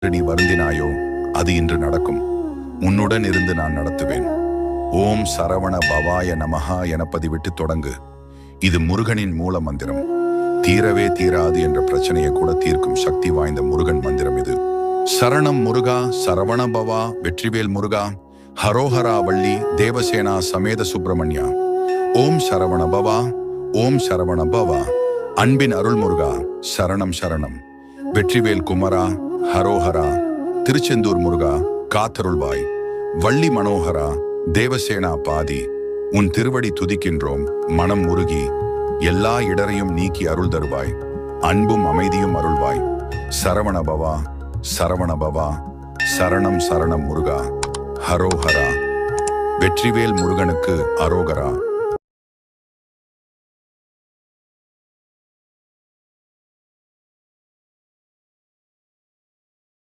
நீ வருந்தினாயோ அது இன்று நடக்கும். உன்னுடன் இருந்து நான் நடத்துவேன். ஓம் சரவண பவாய நமஹா என பதிவிட்டு தொடங்கு. இது முருகனின் மூல மந்திரம். தீரவே தீராது என்ற பிரச்சனையை கூட தீர்க்கும் சக்தி வாய்ந்த முருகன் மந்திரம் இது. சரணம் முருகா, சரவண பவா, வெற்றிவேல் முருகா, ஹரோஹரா வள்ளி தேவசேனா சமேத சுப்பிரமணியா. ஓம் சரவண பவா, ஓம் சரவண பவா. அன்பின் அருள் முருகா, சரணம் சரணம். வெற்றிவேல் குமரா, ஹரோஹரா. திருச்செந்தூர் முருகா, காத்தருள்வாய். வள்ளி மனோகரா, தேவசேனா பாதி. உன் திருவடி துதிக்கின்றோம் மனம் முருகி. எல்லா இடரையும் நீக்கி அருள் தருவாய். அன்பும் அமைதியும் அருள்வாய். சரவண பவா, சரவண பவா. சரணம் சரணம் முருகா, ஹரோஹரா. வெற்றிவேல் முருகனுக்கு அரோகரா.